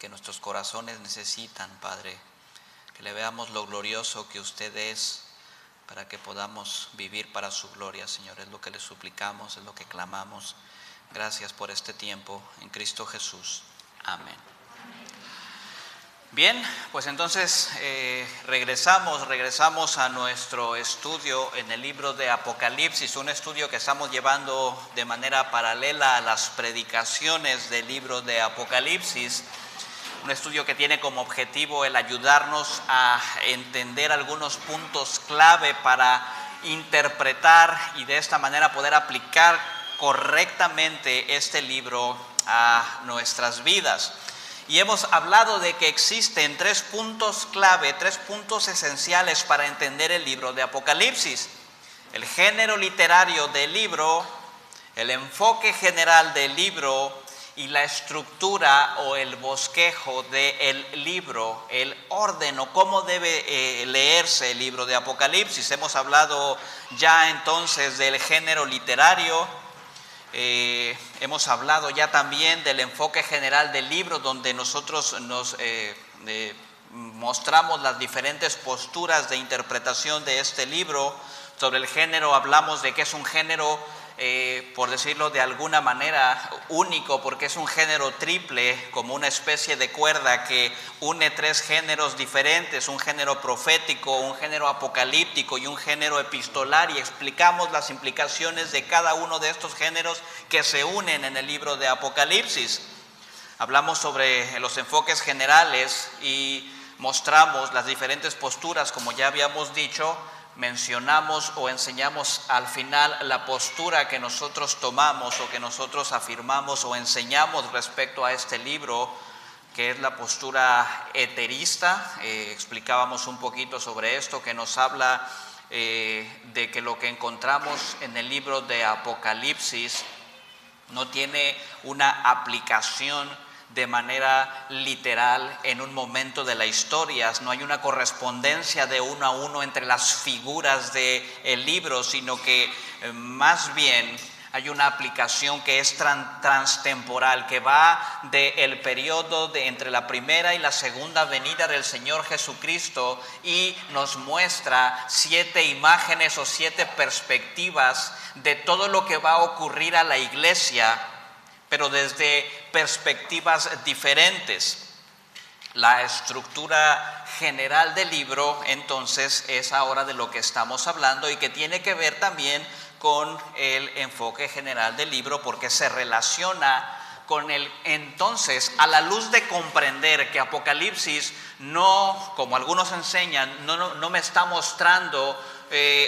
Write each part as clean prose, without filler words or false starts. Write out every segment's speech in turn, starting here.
que nuestros corazones necesitan, Padre, que le veamos lo glorioso que usted es, para que podamos vivir para su gloria, Señor. Es lo que le suplicamos, es lo que clamamos. Gracias por este tiempo en Cristo Jesús. Amén. Bien, pues entonces regresamos a nuestro estudio en el libro de Apocalipsis, un estudio que estamos llevando de manera paralela a las predicaciones del libro de Apocalipsis. Un estudio que tiene como objetivo el ayudarnos a entender algunos puntos clave para interpretar y de esta manera poder aplicar correctamente este libro a nuestras vidas. Y hemos hablado de que existen 3 puntos clave, 3 puntos esenciales para entender el libro de Apocalipsis: el género literario del libro, el enfoque general del libro y la estructura o el bosquejo del libro, el orden o cómo debe leerse el libro de Apocalipsis. Hemos hablado ya entonces del género literario, hemos hablado ya también del enfoque general del libro, donde nosotros nos mostramos las diferentes posturas de interpretación de este libro. Sobre el género hablamos de que es un género, por decirlo de alguna manera, único, porque es un género triple, como una especie de cuerda que une 3 géneros diferentes: un género profético, un género apocalíptico y un género epistolar, y explicamos las implicaciones de cada uno de estos géneros que se unen en el libro de Apocalipsis. Hablamos sobre los enfoques generales y mostramos las diferentes posturas, como ya habíamos dicho. Mencionamos o enseñamos al final la postura que nosotros tomamos o que nosotros afirmamos o enseñamos respecto a este libro, que es la postura eterista. Explicábamos un poquito sobre esto, que nos habla de que lo que encontramos en el libro de Apocalipsis no tiene una aplicación de manera literal en un momento de la historia. No hay una correspondencia de uno a uno entre las figuras del libro, sino que más bien hay una aplicación que es transtemporal, que va del periodo entre la primera y la segunda venida del Señor Jesucristo, y nos muestra 7 imágenes o 7 perspectivas de todo lo que va a ocurrir a la iglesia, pero desde perspectivas diferentes. La estructura general del libro, entonces, es ahora de lo que estamos hablando, y que tiene que ver también con el enfoque general del libro, porque se relaciona con el. Entonces, a la luz de comprender que Apocalipsis no, como algunos enseñan, no me está mostrando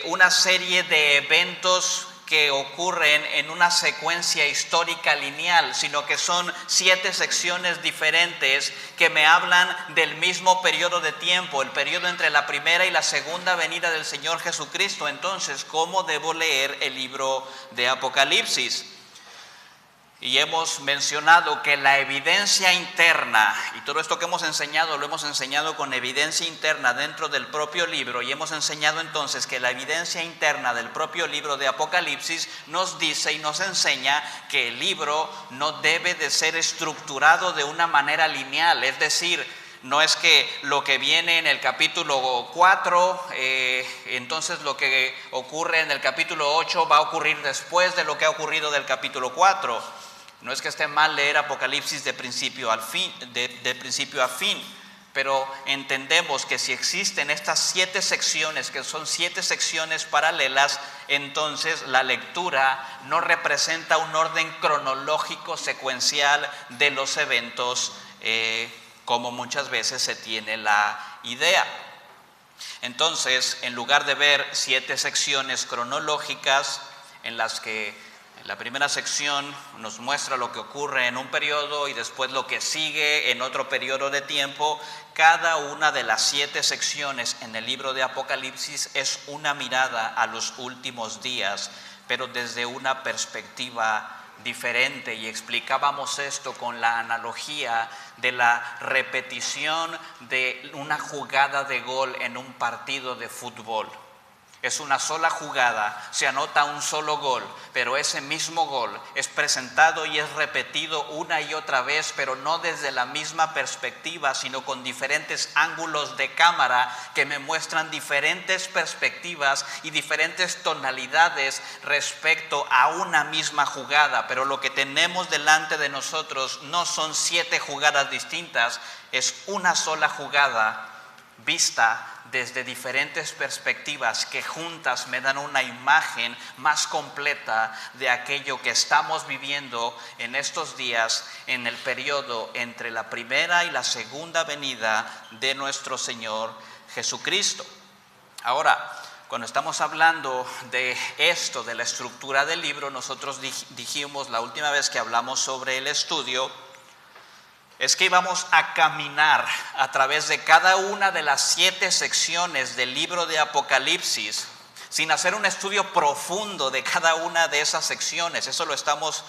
una serie de eventos que ocurren en una secuencia histórica lineal, sino que son 7 secciones diferentes que me hablan del mismo periodo de tiempo, el periodo entre la primera y la segunda venida del Señor Jesucristo. Entonces, ¿cómo debo leer el libro de Apocalipsis? Y hemos mencionado que la evidencia interna, y todo esto que hemos enseñado, lo hemos enseñado con evidencia interna dentro del propio libro, y hemos enseñado entonces que la evidencia interna del propio libro de Apocalipsis nos dice y nos enseña que el libro no debe de ser estructurado de una manera lineal. Es decir, no es que lo que viene en el capítulo 4, entonces lo que ocurre en el capítulo 8 va a ocurrir después de lo que ha ocurrido del capítulo 4. No es que esté mal leer Apocalipsis de principio a fin, pero entendemos que si existen estas 7 secciones, que son 7 secciones paralelas, entonces la lectura no representa un orden cronológico secuencial de los eventos, como muchas veces se tiene la idea. Entonces, en lugar de ver 7 secciones cronológicas en las que la primera sección nos muestra lo que ocurre en un periodo y después lo que sigue en otro periodo de tiempo, cada una de las 7 secciones en el libro de Apocalipsis es una mirada a los últimos días, pero desde una perspectiva diferente. Y explicábamos esto con la analogía de la repetición de una jugada de gol en un partido de fútbol. Es una sola jugada, se anota un solo gol, pero ese mismo gol es presentado y es repetido una y otra vez, pero no desde la misma perspectiva, sino con diferentes ángulos de cámara que me muestran diferentes perspectivas y diferentes tonalidades respecto a una misma jugada. Pero lo que tenemos delante de nosotros no son 7 jugadas distintas, es una sola jugada vista desde diferentes perspectivas que juntas me dan una imagen más completa de aquello que estamos viviendo en estos días, en el periodo entre la primera y la segunda venida de nuestro Señor Jesucristo. Ahora, cuando estamos hablando de esto, de la estructura del libro, nosotros dijimos la última vez que hablamos sobre el estudio, es que íbamos a caminar a través de cada una de las 7 secciones del libro de Apocalipsis, sin hacer un estudio profundo de cada una de esas secciones. Eso lo estamos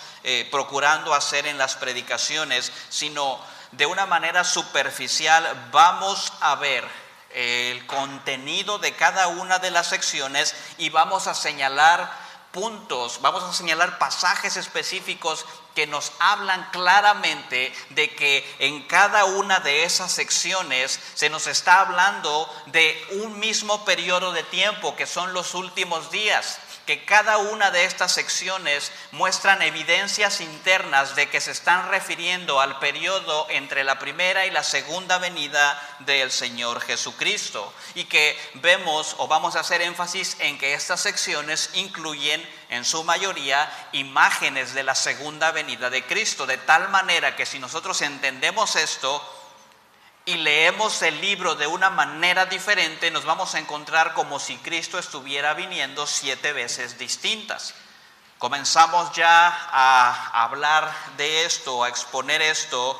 procurando hacer en las predicaciones, sino de una manera superficial vamos a ver el contenido de cada una de las secciones y vamos a señalar puntos, vamos a señalar pasajes específicos que nos hablan claramente de que en cada una de esas secciones se nos está hablando de un mismo periodo de tiempo, que son los últimos días, que cada una de estas secciones muestran evidencias internas de que se están refiriendo al periodo entre la primera y la segunda venida del Señor Jesucristo, y que vemos o vamos a hacer énfasis en que estas secciones incluyen en su mayoría imágenes de la segunda venida de Cristo, de tal manera que si nosotros entendemos esto y leemos el libro de una manera diferente, nos vamos a encontrar como si Cristo estuviera viniendo 7 veces distintas. Comenzamos ya a hablar de esto, a exponer esto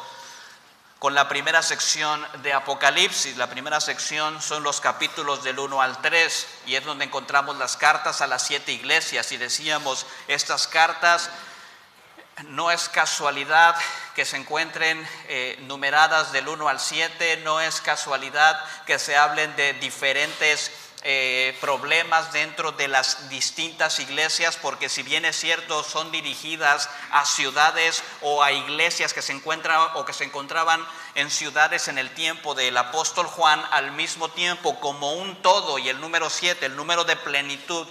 con la primera sección de Apocalipsis. La primera sección son los capítulos del 1 al 3 y es donde encontramos las cartas a las 7 iglesias. Y decíamos, estas cartas no es casualidad que se encuentren numeradas del 1 al 7, no es casualidad que se hablen de diferentes problemas dentro de las distintas iglesias, porque si bien es cierto son dirigidas a ciudades o a iglesias que se encuentran o que se encontraban en ciudades en el tiempo del apóstol Juan, al mismo tiempo como un todo, y el número 7, el número de plenitud,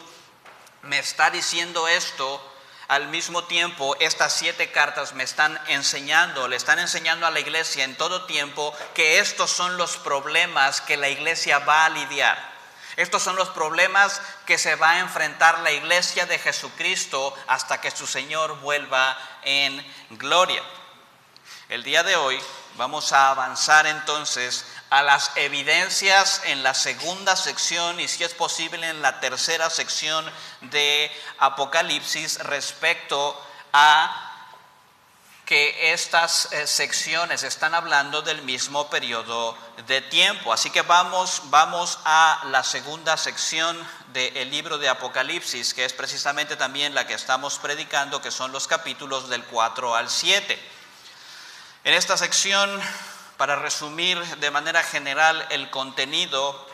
me está diciendo esto. Al mismo tiempo, estas 7 cartas me están enseñando, le están enseñando a la iglesia en todo tiempo que estos son los problemas que la iglesia va a lidiar. Estos son los problemas que se va a enfrentar la iglesia de Jesucristo hasta que su Señor vuelva en gloria. El día de hoy vamos a avanzar entonces a las evidencias en la segunda sección y, si es posible, en la tercera sección de Apocalipsis respecto a que estas secciones están hablando del mismo periodo de tiempo. Así que vamos a la segunda sección del libro de Apocalipsis, que es precisamente también la que estamos predicando, que son los capítulos del 4 al 7. En esta sección, para resumir de manera general el contenido,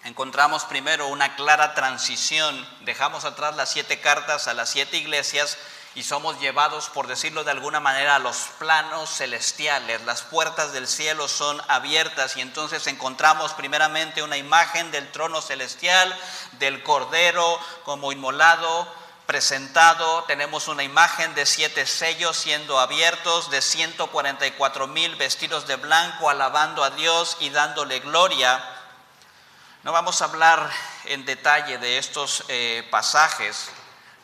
encontramos primero una clara transición. Dejamos atrás las 7 cartas a las 7 iglesias y somos llevados, por decirlo de alguna manera, a los planos celestiales. Las puertas del cielo son abiertas y entonces encontramos primeramente una imagen del trono celestial, del Cordero como inmolado, presentado. Tenemos una imagen de 7 sellos siendo abiertos, de 144,000 vestidos de blanco alabando a Dios y dándole gloria. No vamos a hablar en detalle de estos pasajes,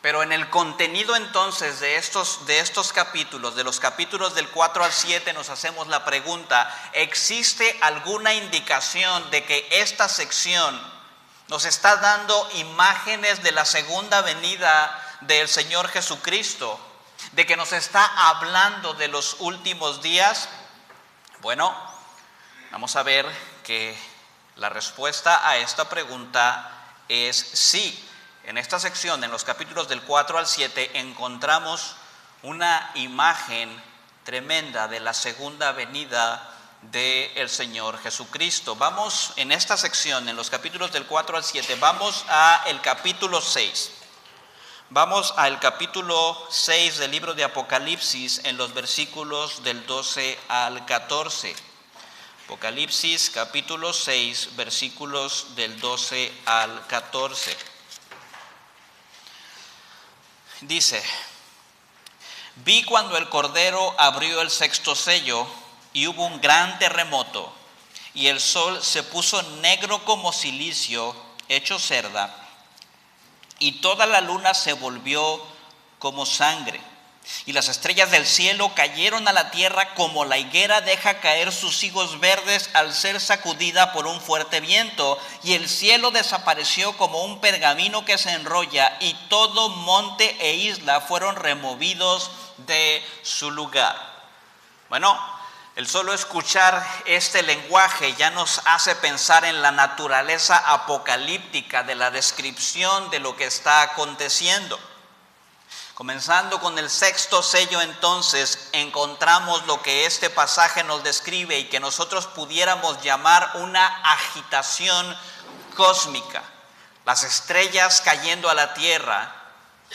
pero en el contenido entonces de estos capítulos, de los capítulos del 4 al 7, nos hacemos la pregunta: ¿existe alguna indicación de que esta sección nos está dando imágenes de la segunda venida del Señor Jesucristo, de que nos está hablando de los últimos días? Bueno, vamos a ver que la respuesta a esta pregunta es sí. En esta sección, en los capítulos del 4 al 7, encontramos una imagen tremenda de la segunda venida del Señor Jesucristo. Vamos en esta sección, en los capítulos del 4 al 7, vamos al capítulo 6. Vamos al capítulo 6 del libro de Apocalipsis en los versículos del 12 al 14. Apocalipsis capítulo 6, versículos del 12 al 14. Dice: vi cuando el Cordero abrió el sexto sello y hubo un gran terremoto, y el sol se puso negro como cilicio hecho cerda, y toda la luna se volvió como sangre, y las estrellas del cielo cayeron a la tierra como la higuera deja caer sus higos verdes al ser sacudida por un fuerte viento, y el cielo desapareció como un pergamino que se enrolla, y todo monte e isla fueron removidos de su lugar. Bueno, el solo escuchar este lenguaje ya nos hace pensar en la naturaleza apocalíptica de la descripción de lo que está aconteciendo. Comenzando con el sexto sello, entonces, encontramos lo que este pasaje nos describe y que nosotros pudiéramos llamar una agitación cósmica. Las estrellas cayendo a la tierra,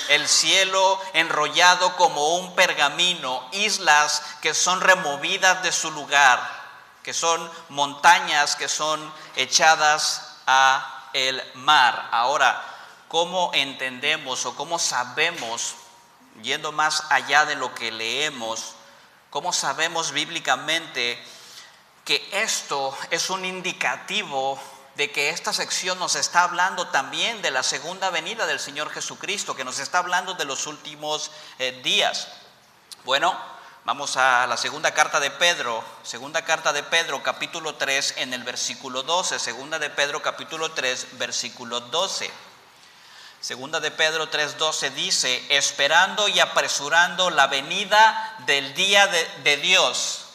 el cielo enrollado como un pergamino, islas que son removidas de su lugar, que son montañas que son echadas a el mar. Ahora, ¿cómo entendemos o cómo sabemos, yendo más allá de lo que leemos, cómo sabemos bíblicamente que esto es un indicativo de que esta sección nos está hablando también de la segunda venida del Señor Jesucristo, que nos está hablando de los últimos días? Bueno, vamos a la segunda carta de Pedro, capítulo 3, en el versículo 12. Segunda de Pedro, capítulo 3, versículo 12. Segunda de Pedro 3:12 dice: esperando y apresurando la venida del día de Dios.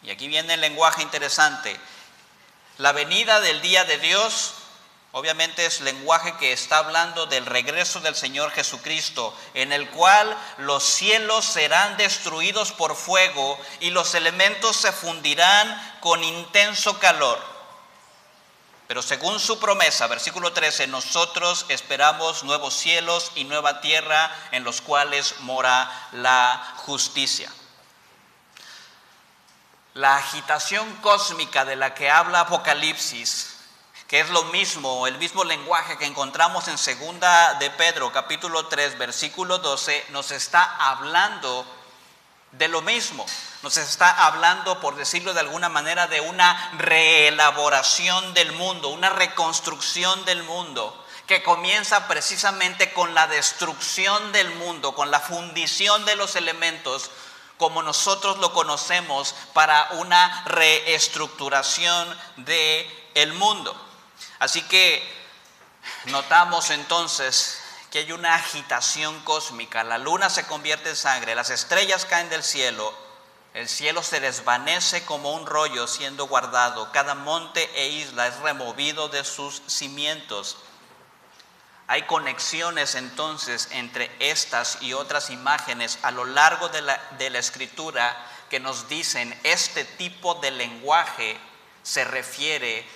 Y aquí viene el lenguaje interesante. La venida del día de Dios, obviamente, es lenguaje que está hablando del regreso del Señor Jesucristo, en el cual los cielos serán destruidos por fuego y los elementos se fundirán con intenso calor. Pero según su promesa, versículo 13, nosotros esperamos nuevos cielos y nueva tierra en los cuales mora la justicia. La agitación cósmica de la que habla Apocalipsis, que es lo mismo, el mismo lenguaje que encontramos en segunda de Pedro, capítulo 3, versículo 12, nos está hablando de lo mismo. Nos está hablando, por decirlo de alguna manera, de una reelaboración del mundo, una reconstrucción del mundo, que comienza precisamente con la destrucción del mundo, con la fundición de los elementos, como nosotros lo conocemos, para una reestructuración del mundo. Así que notamos entonces que hay una agitación cósmica. La luna se convierte en sangre, las estrellas caen del cielo, el cielo se desvanece como un rollo siendo guardado, cada monte e isla es removido de sus cimientos. Hay conexiones entonces entre estas y otras imágenes a lo largo de la Escritura que nos dicen este tipo de lenguaje se refiere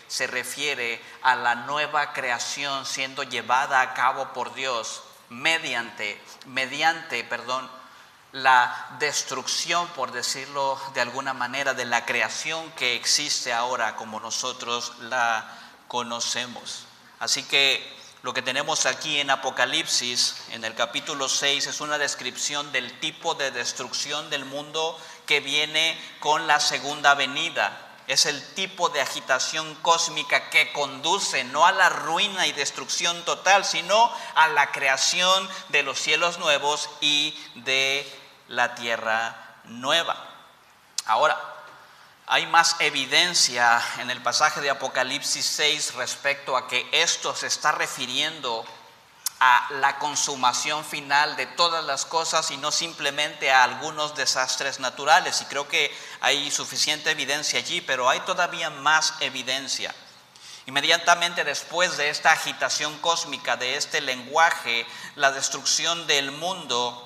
a la nueva creación siendo llevada a cabo por Dios mediante la destrucción, por decirlo de alguna manera, de la creación que existe ahora como nosotros la conocemos. Así que lo que tenemos aquí en Apocalipsis, en el capítulo 6, es una descripción del tipo de destrucción del mundo que viene con la segunda venida. Es el tipo de agitación cósmica que conduce no a la ruina y destrucción total, sino a la creación de los cielos nuevos y de la tierra nueva. Ahora, hay más evidencia en el pasaje de Apocalipsis 6 respecto a que esto se está refiriendo a la consumación final de todas las cosas y no simplemente a algunos desastres naturales. Y creo que hay suficiente evidencia allí, pero hay todavía más evidencia. Inmediatamente después de esta agitación cósmica, de este lenguaje, la destrucción del mundo,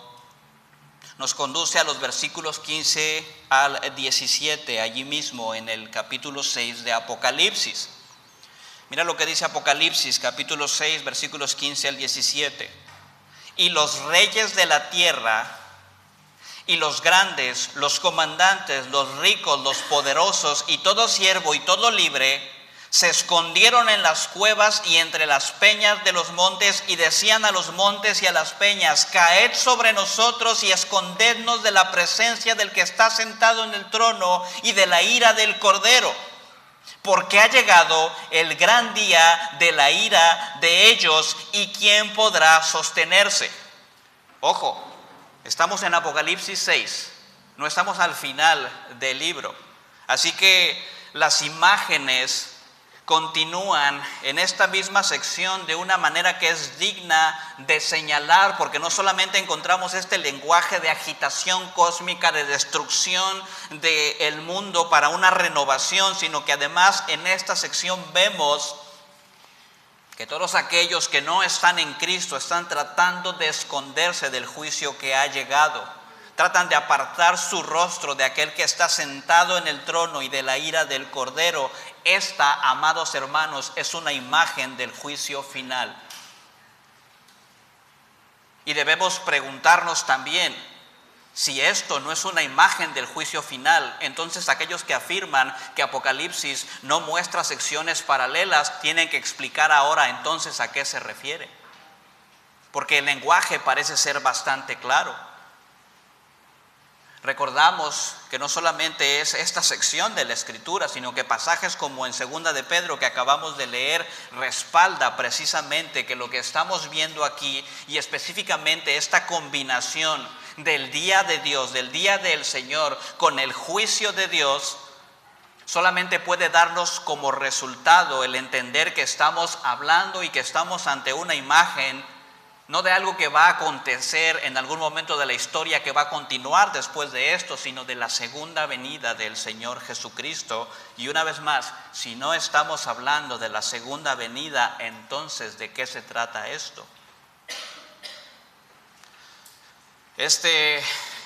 nos conduce a los versículos 15 al 17, allí mismo en el capítulo 6 de Apocalipsis. Mira lo que dice Apocalipsis, capítulo 6, versículos 15 al 17. Y los reyes de la tierra, y los grandes, los comandantes, los ricos, los poderosos, y todo siervo y todo libre, se escondieron en las cuevas y entre las peñas de los montes, y decían a los montes y a las peñas: caed sobre nosotros y escondednos de la presencia del que está sentado en el trono y de la ira del Cordero, porque ha llegado el gran día de la ira de ellos, y ¿quién podrá sostenerse? Ojo, estamos en Apocalipsis 6, no estamos al final del libro, así que las imágenes continúan en esta misma sección de una manera que es digna de señalar, porque no solamente encontramos este lenguaje de agitación cósmica, de destrucción del mundo para una renovación, sino que además en esta sección vemos que todos aquellos que no están en Cristo están tratando de esconderse del juicio que ha llegado. Tratan de apartar su rostro de aquel que está sentado en el trono y de la ira del Cordero. Esta, amados hermanos, es una imagen del juicio final. Y debemos preguntarnos también, si esto no es una imagen del juicio final, entonces aquellos que afirman que Apocalipsis no muestra secciones paralelas tienen que explicar ahora entonces a qué se refiere. Porque el lenguaje parece ser bastante claro. Recordamos que no solamente es esta sección de la Escritura, sino que pasajes como en 2 de Pedro que acabamos de leer respalda precisamente que lo que estamos viendo aquí, y específicamente esta combinación del día de Dios, del día del Señor, con el juicio de Dios, solamente puede darnos como resultado el entender que estamos hablando y que estamos ante una imagen no de algo que va a acontecer en algún momento de la historia, que va a continuar después de esto, sino de la segunda venida del Señor Jesucristo. Y una vez más, si no estamos hablando de la segunda venida, entonces ¿de qué se trata esto? Este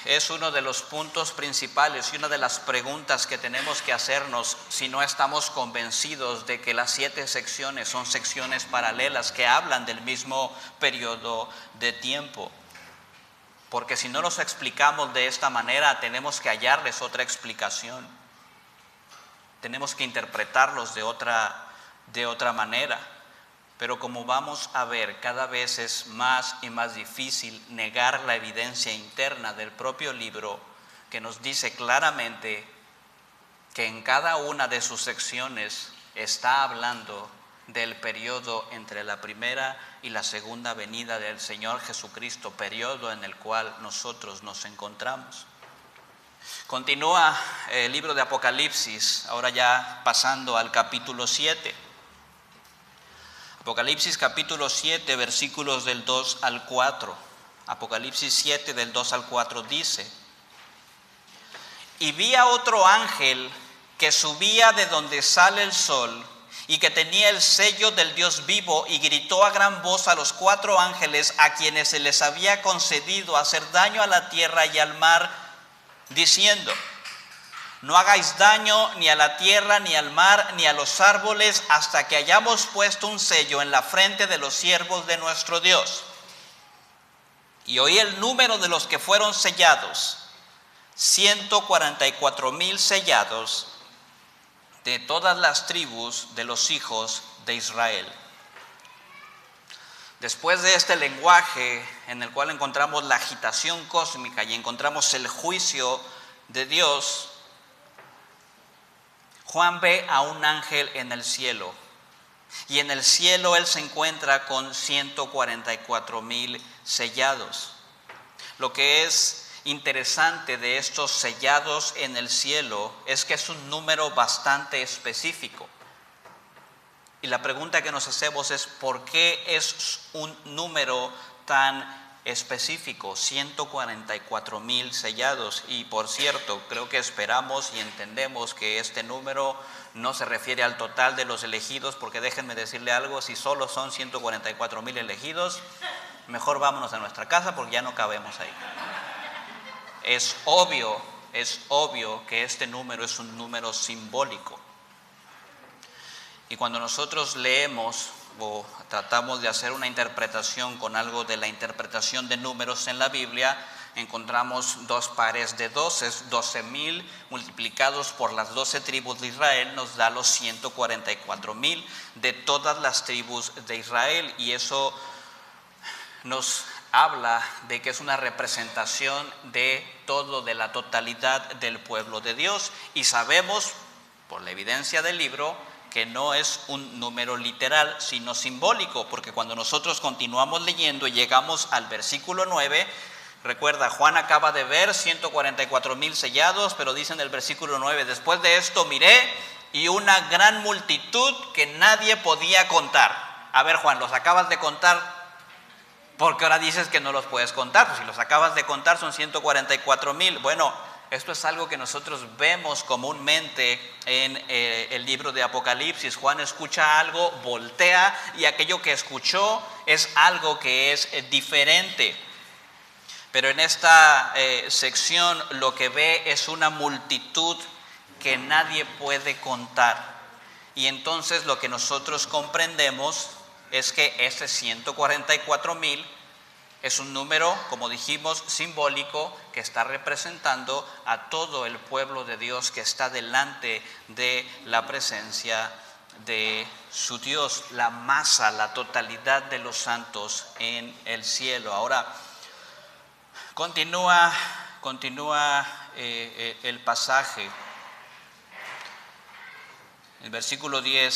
es uno de los puntos principales y una de las preguntas que tenemos que hacernos si no estamos convencidos de que las 7 secciones son secciones paralelas que hablan del mismo periodo de tiempo. Porque si no los explicamos de esta manera, tenemos que hallarles otra explicación. Tenemos que interpretarlos de otra manera. Pero como vamos a ver, cada vez es más y más difícil negar la evidencia interna del propio libro, que nos dice claramente que en cada una de sus secciones está hablando del periodo entre la primera y la segunda venida del Señor Jesucristo, periodo en el cual nosotros nos encontramos. Continúa el libro de Apocalipsis, ahora ya pasando al capítulo 7. Apocalipsis capítulo 7, versículos del 2 al 4. Apocalipsis 7 del 2 al 4 dice: y vi a otro ángel que subía de donde sale el sol y que tenía el sello del Dios vivo, y gritó a gran voz a los 4 ángeles a quienes se les había concedido hacer daño a la tierra y al mar, diciendo: no hagáis daño ni a la tierra, ni al mar, ni a los árboles, hasta que hayamos puesto un sello en la frente de los siervos de nuestro Dios. Y oí el número de los que fueron sellados, 144,000 sellados, de todas las tribus de los hijos de Israel. Después de este lenguaje en el cual encontramos la agitación cósmica y encontramos el juicio de Dios, Juan ve a un ángel en el cielo, y en el cielo él se encuentra con 144,000 sellados. Lo que es interesante de estos sellados en el cielo es que es un número bastante específico. Y la pregunta que nos hacemos es: ¿por qué es un número tan específico? 144,000 sellados. Y por cierto, creo que esperamos y entendemos que este número no se refiere al total de los elegidos, porque déjenme decirle algo: si solo son 144,000 elegidos, mejor vámonos a nuestra casa porque ya no cabemos ahí. es obvio que este número es un número simbólico. Y cuando nosotros leemos o tratamos de hacer una interpretación con algo de la interpretación de números en la Biblia, encontramos dos pares de 12, 12,000 multiplicados por las 12 tribus de Israel nos da los 144,000 de todas las tribus de Israel, y eso nos habla de que es una representación de todo, de la totalidad del pueblo de Dios, y sabemos por la evidencia del libro que no es un número literal, sino simbólico, porque cuando nosotros continuamos leyendo y llegamos al versículo 9, recuerda, Juan acaba de ver 144,000 sellados, pero dice en el versículo 9, después de esto miré y una gran multitud que nadie podía contar. A ver, Juan, ¿los acabas de contar? Porque ahora dices que no los puedes contar. Pues si los acabas de contar son 144,000. Bueno, esto es algo que nosotros vemos comúnmente en el libro de Apocalipsis. Juan escucha algo, voltea, y aquello que escuchó es algo que es diferente. Pero en esta sección lo que ve es una multitud que nadie puede contar. Y entonces lo que nosotros comprendemos es que ese 144,000 es un número, como dijimos, simbólico, que está representando a todo el pueblo de Dios que está delante de la presencia de su Dios, la masa, la totalidad de los santos en el cielo. Ahora, continúa el pasaje. El versículo 9,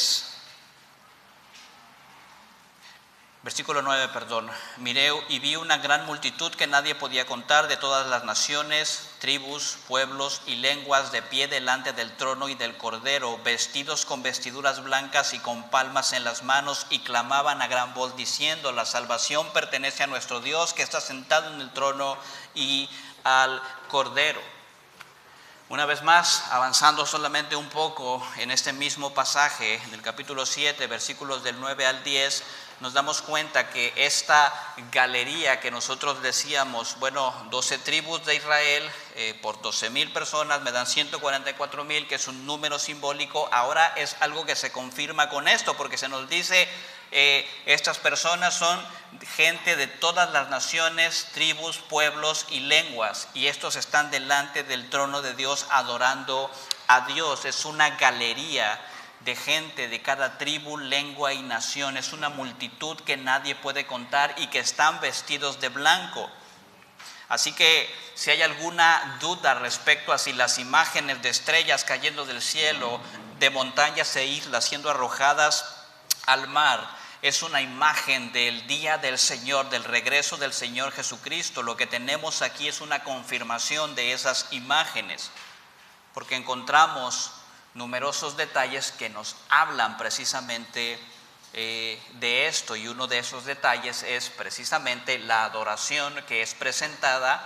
miré y vi una gran multitud que nadie podía contar, de todas las naciones, tribus, pueblos y lenguas, de pie delante del trono y del Cordero, vestidos con vestiduras blancas y con palmas en las manos, y clamaban a gran voz diciendo: la salvación pertenece a nuestro Dios, que está sentado en el trono, y al Cordero. Una vez más, avanzando solamente un poco en este mismo pasaje del capítulo 7, versículos del 9 al 10, nos damos cuenta que esta galería que nosotros decíamos, 12 tribus de Israel por 12,000 personas me dan 144,000, que es un número simbólico, ahora es algo que se confirma con esto, porque se nos dice, estas personas son gente de todas las naciones, tribus, pueblos y lenguas, y estos están delante del trono de Dios adorando a Dios. Es una galería de gente de cada tribu, lengua y nación. Es una multitud que nadie puede contar y que están vestidos de blanco. Así que si hay alguna duda respecto a si las imágenes de estrellas cayendo del cielo, de montañas e islas siendo arrojadas al mar, es una imagen del día del Señor, del regreso del Señor Jesucristo, lo que tenemos aquí es una confirmación de esas imágenes, porque encontramos numerosos detalles que nos hablan precisamente de esto, y uno de esos detalles es precisamente la adoración que es presentada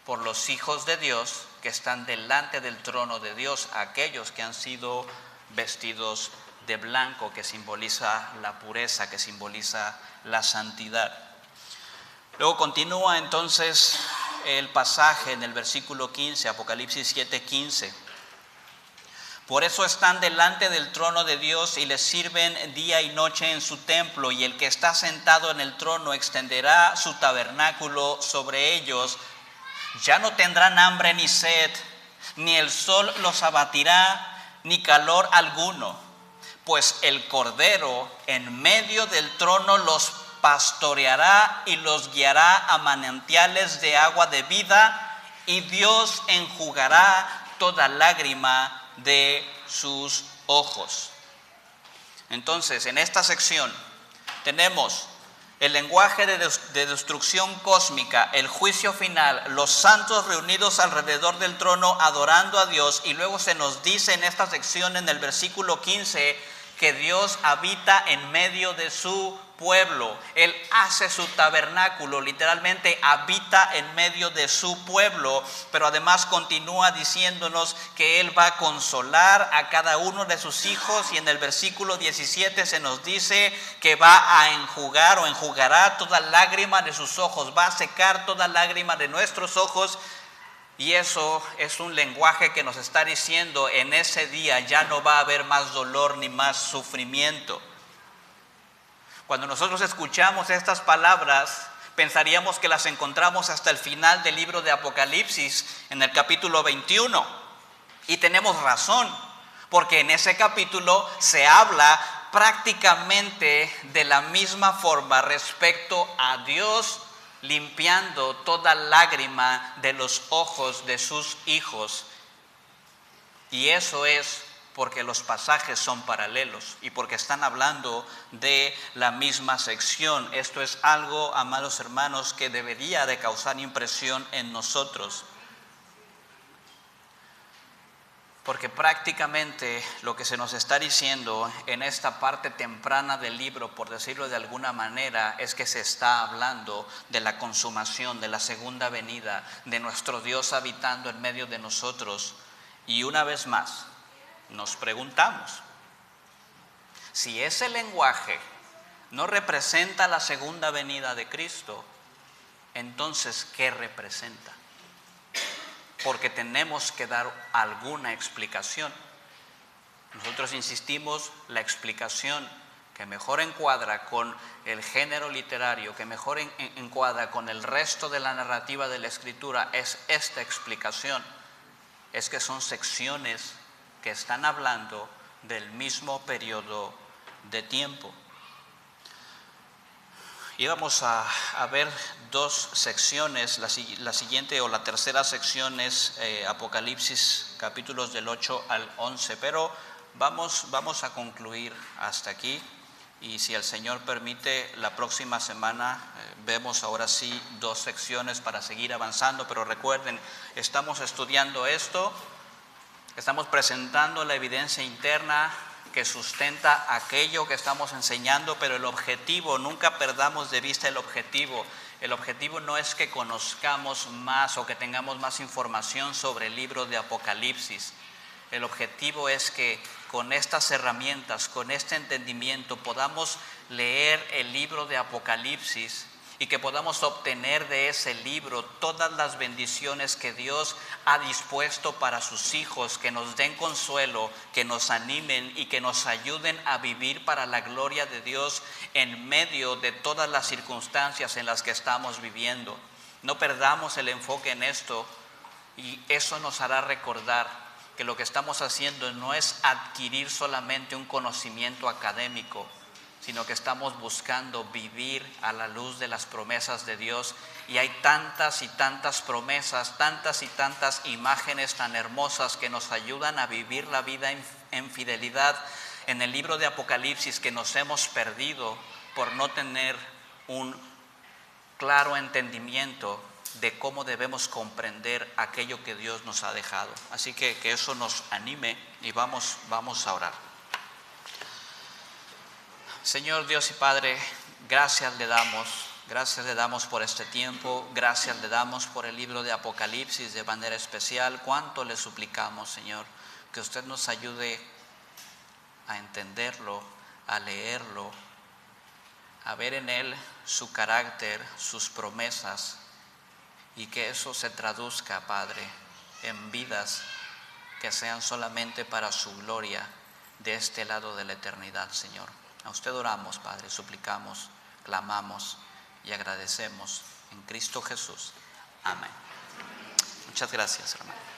por los hijos de Dios que están delante del trono de Dios, aquellos que han sido vestidos de blanco, que simboliza la pureza, que simboliza la santidad. Luego continúa entonces el pasaje en el versículo 15, Apocalipsis 7:15. Por eso están delante del trono de Dios y le sirven día y noche en su templo, y el que está sentado en el trono extenderá su tabernáculo sobre ellos. Ya no tendrán hambre ni sed, ni el sol los abatirá, ni calor alguno, pues el Cordero en medio del trono los pastoreará y los guiará a manantiales de agua de vida, y Dios enjugará toda lágrima de sus ojos. Entonces, en esta sección tenemos el lenguaje de destrucción cósmica, el juicio final, los santos reunidos alrededor del trono adorando a Dios, y luego se nos dice en esta sección, en el versículo 15, que Dios habita en medio de su pueblo. Él hace su tabernáculo, literalmente habita en medio de su pueblo, pero además continúa diciéndonos que Él va a consolar a cada uno de sus hijos, y en el versículo 17 se nos dice que va a enjugar o enjugará toda lágrima de sus ojos, va a secar toda lágrima de nuestros ojos, Y eso es un lenguaje que nos está diciendo: en ese día ya no va a haber más dolor ni más sufrimiento. Cuando nosotros escuchamos estas palabras, pensaríamos que las encontramos hasta el final del libro de Apocalipsis, en el capítulo 21. Y tenemos razón, porque en ese capítulo se habla prácticamente de la misma forma respecto a Dios limpiando toda lágrima de los ojos de sus hijos. Y eso es porque los pasajes son paralelos y porque están hablando de la misma sección. Esto es algo, amados hermanos, que debería de causar impresión en nosotros. Porque prácticamente lo que se nos está diciendo en esta parte temprana del libro, por decirlo de alguna manera, es que se está hablando de la consumación, de la segunda venida, de nuestro Dios habitando en medio de nosotros. Y una vez más, nos preguntamos, si ese lenguaje no representa la segunda venida de Cristo, entonces, ¿qué representa? Porque tenemos que dar alguna explicación. Nosotros insistimos, la explicación que mejor encuadra con el género literario, que mejor encuadra con el resto de la narrativa de la Escritura, es esta explicación. Es que son secciones que están hablando del mismo periodo de tiempo. Y vamos a ver dos secciones. La siguiente o la tercera sección es Apocalipsis, capítulos del 8 al 11. Pero vamos a concluir hasta aquí. Y si el Señor permite, la próxima semana vemos ahora sí dos secciones para seguir avanzando. Pero recuerden, estamos estudiando esto, estamos presentando la evidencia interna que sustenta aquello que estamos enseñando, pero el objetivo, nunca perdamos de vista el objetivo. El objetivo no es que conozcamos más o que tengamos más información sobre el libro de Apocalipsis. El objetivo es que con estas herramientas, con este entendimiento, podamos leer el libro de Apocalipsis y que podamos obtener de ese libro todas las bendiciones que Dios ha dispuesto para sus hijos, que nos den consuelo, que nos animen y que nos ayuden a vivir para la gloria de Dios en medio de todas las circunstancias en las que estamos viviendo. No perdamos el enfoque en esto, y eso nos hará recordar que lo que estamos haciendo no es adquirir solamente un conocimiento académico, sino que estamos buscando vivir a la luz de las promesas de Dios. Y hay tantas y tantas promesas, tantas y tantas imágenes tan hermosas que nos ayudan a vivir la vida en fidelidad en el libro de Apocalipsis, que nos hemos perdido por no tener un claro entendimiento de cómo debemos comprender aquello que Dios nos ha dejado. Así que eso nos anime y vamos a orar. Señor Dios y Padre, gracias le damos por este tiempo, gracias le damos por el libro de Apocalipsis de manera especial. Cuánto le suplicamos, Señor, que usted nos ayude a entenderlo, a leerlo, a ver en él su carácter, sus promesas, y que eso se traduzca, Padre, en vidas que sean solamente para su gloria de este lado de la eternidad, Señor. A usted oramos, Padre, suplicamos, clamamos y agradecemos en Cristo Jesús. Amén. Muchas gracias, hermano.